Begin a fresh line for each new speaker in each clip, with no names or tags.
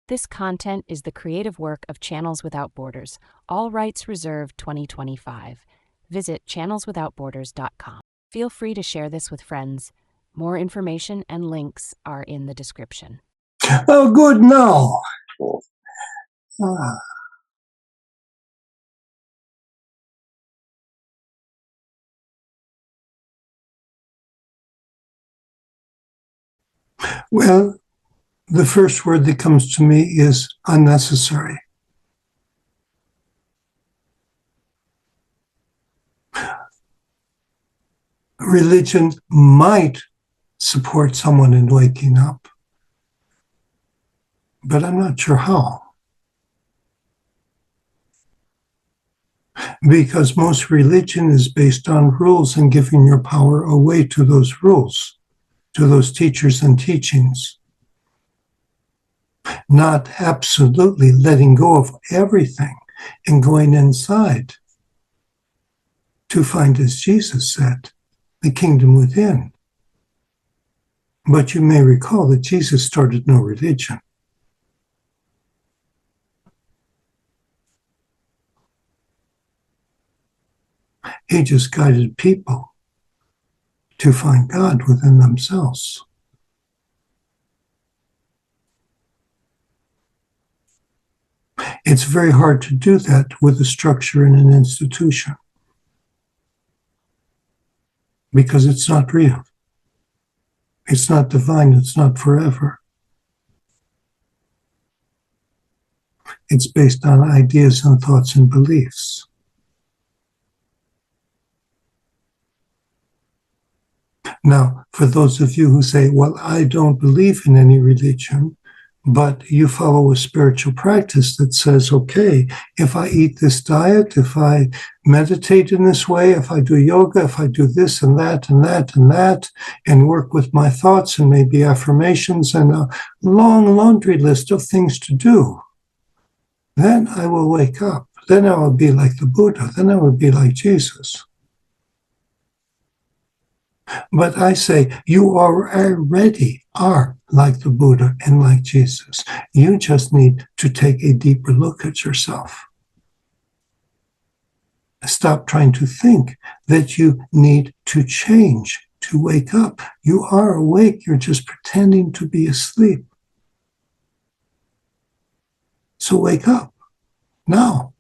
This content is the creative work of Channels Without Borders, all rights reserved 2025. Visit channelswithoutborders.com. Feel free to share this with friends. More information and links are in the description.
Oh, good now. Well, the first word that comes to me is unnecessary. Religion might support someone in waking up, but I'm not sure how. Because most religion is based on rules and giving your power away to those rules, to those teachers and teachings. Not absolutely letting go of everything and going inside to find, as Jesus said, the kingdom within. But you may recall that Jesus started no religion. He just guided people to find God within themselves. It's very hard to do that with a structure in an institution because it's not real. It's not divine. It's not forever. It's based on ideas and thoughts and beliefs. Now, for those of you who say, well, I don't believe in any religion, but you follow a spiritual practice that says, okay, if I eat this diet, if I meditate in this way, if I do yoga, if I do this and that and that and that, and work with my thoughts and maybe affirmations and a long laundry list of things to do, then I will wake up. Then I will be like the Buddha. Then I will be like Jesus. But I say, you already are like the Buddha and like Jesus. You just need to take a deeper look at yourself. Stop trying to think that you need to change to wake up. You are awake. You're just pretending to be asleep. So wake up now.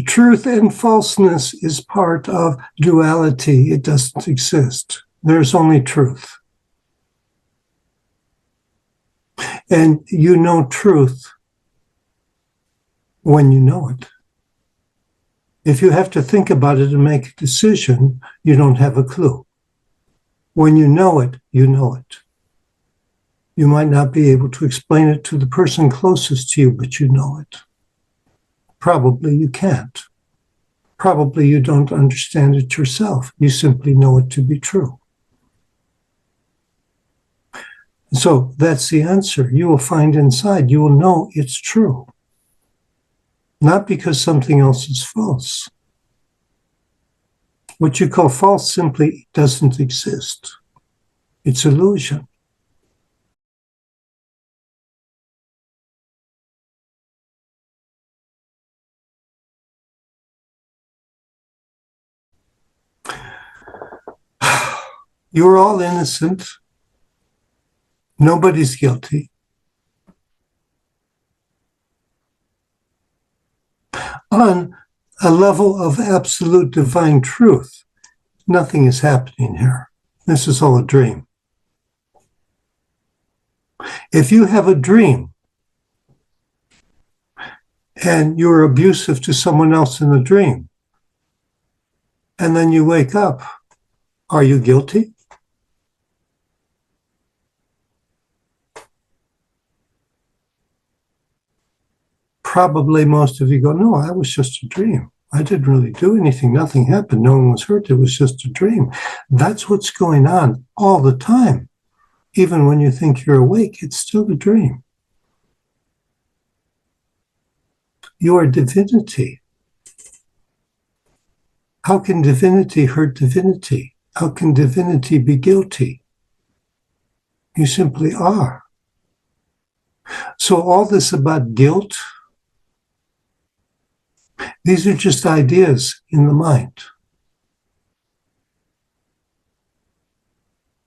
Truth and falseness is part of duality. It doesn't exist. There's only truth. And you know truth when you know it. If you have to think about it and make a decision, you don't have a clue. When you know it, you know it. You might not be able to explain it to the person closest to you, but you know it. Probably you can't. Probably you don't understand it yourself. You simply know it to be true. So that's the answer. You will find inside, you will know it's true. Not because something else is false. What you call false simply doesn't exist. It's illusion. You're all innocent. Nobody's guilty. On a level of absolute divine truth, nothing is happening here. This is all a dream. If you have a dream and you're abusive to someone else in the dream, and then you wake up, are you guilty? Probably most of you go, no, that was just a dream. I didn't really do anything. Nothing happened. No one was hurt. It was just a dream. That's what's going on all the time. Even when you think you're awake, it's still a dream. You are divinity. How can divinity hurt divinity? How can divinity be guilty? You simply are. So all this about guilt, these are just ideas in the mind.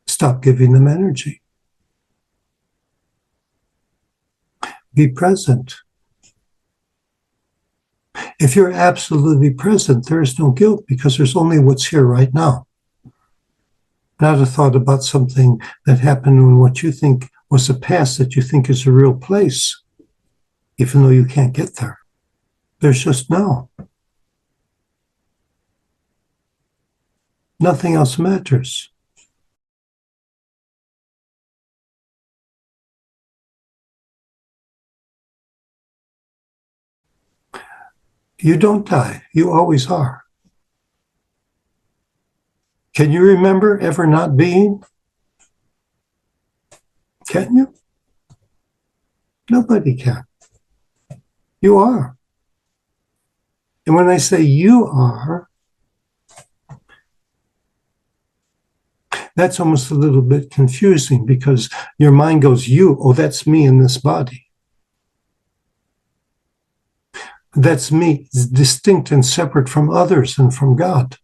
Stop giving them energy. Be present. If you're absolutely present, there is no guilt because there's only what's here right now. Not a thought about something that happened in what you think was the past that you think is a real place, even though you can't get there. There's just now. Nothing else matters. You don't die. You always are. Can you remember ever not being? Can you? Nobody can. You are. And when I say you are, that's almost a little bit confusing because your mind goes, you, oh, that's me in this body. That's me, it's distinct and separate from others and from God.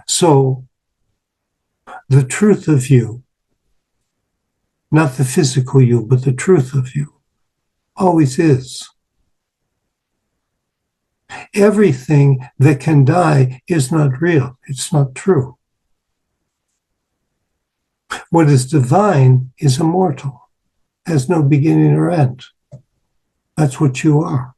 So the truth of you, not the physical you, but the truth of you, always is. Everything that can die is not real. It's not true. What is divine is immortal, has no beginning or end. That's what you are.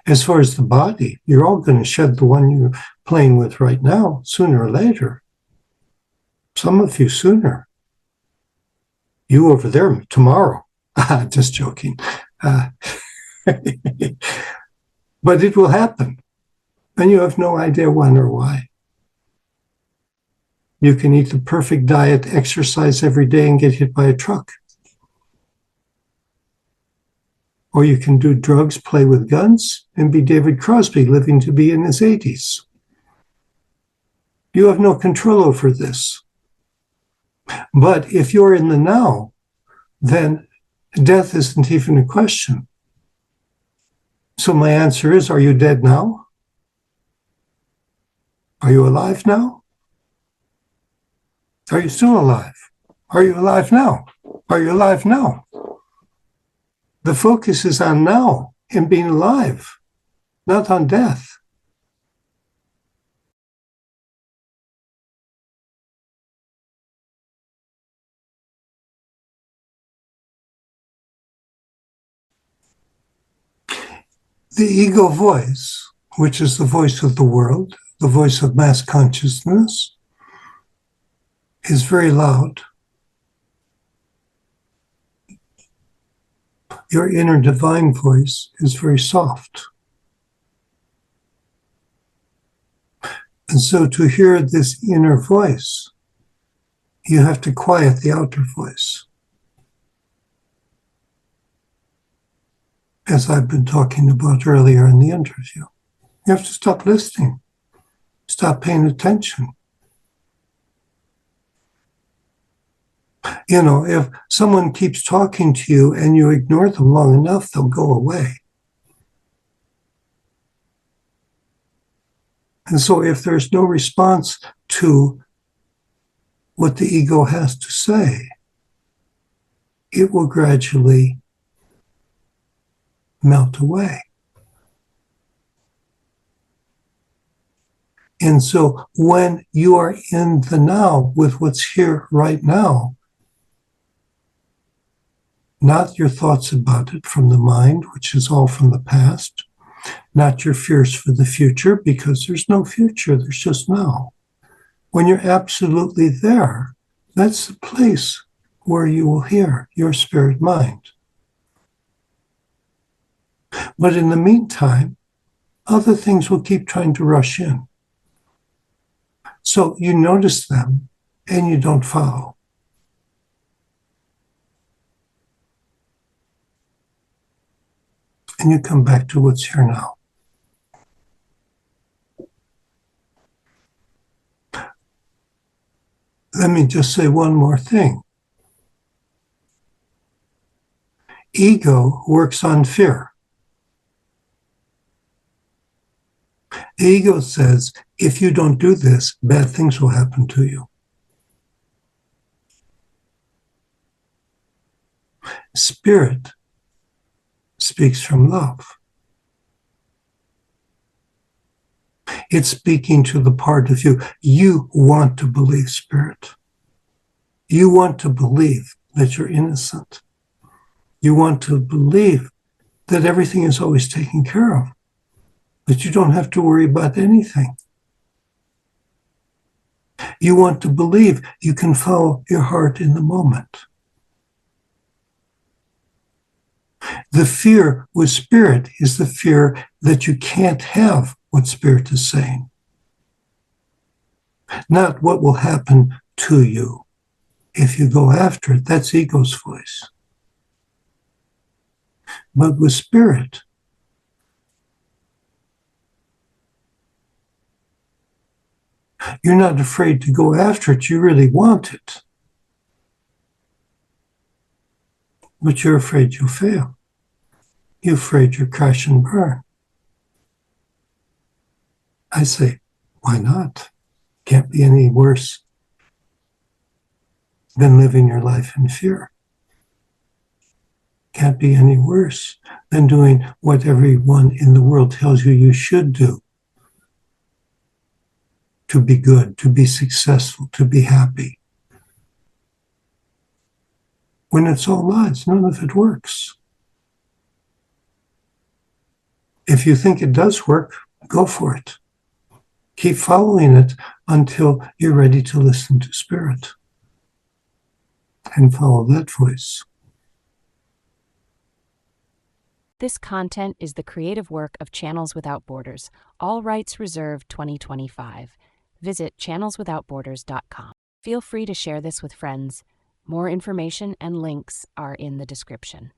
As far as the body, you're all going to shed the one you're playing with right now, sooner or later. Some of you sooner. You over there tomorrow. Just joking. But it will happen. And you have no idea when or why. You can eat the perfect diet, exercise every day, and get hit by a truck. Or you can do drugs, play with guns, and be David Crosby, living to be in his 80s. You have no control over this. But if you're in the now, then death isn't even a question. So my answer is, are you dead now? Are you alive now? Are you still alive? Are you alive now? Are you alive now? The focus is on now and being alive, not on death. The ego voice, which is the voice of the world, the voice of mass consciousness, is very loud. Your inner divine voice is very soft. And so to hear this inner voice, you have to quiet the outer voice. As I've been talking about earlier in the interview. You have to stop listening. Stop paying attention. You know, if someone keeps talking to you and you ignore them long enough, they'll go away. And so if there's no response to what the ego has to say, it will gradually melt away. And so when you are in the now with what's here right now, not your thoughts about it from the mind, which is all from the past, not your fears for the future, because there's no future, there's just now. When you're absolutely there, that's the place where you will hear your spirit mind. But in the meantime, other things will keep trying to rush in. So you notice them and you don't follow. And you come back to what's here now. Let me just say one more thing. Ego works on fear. The ego says, if you don't do this, bad things will happen to you. Spirit speaks from love. It's speaking to the part of you. You want to believe, Spirit. You want to believe that you're innocent. You want to believe that everything is always taken care of, that you don't have to worry about anything. You want to believe you can follow your heart in the moment. The fear with Spirit is the fear that you can't have what Spirit is saying, not what will happen to you. If you go after it, that's ego's voice. But with Spirit, you're not afraid to go after it. You really want it. But you're afraid you'll fail. You're afraid you'll crash and burn. I say, why not? Can't be any worse than living your life in fear. Can't be any worse than doing what everyone in the world tells you you should do. To be good, to be successful, to be happy. When it's all lies, none of it works. If you think it does work, go for it. Keep following it until you're ready to listen to Spirit and follow that voice.
This content is the creative work of Channels Without Borders, all rights reserved 2025. Visit channelswithoutborders.com. Feel free to share this with friends. More information and links are in the description.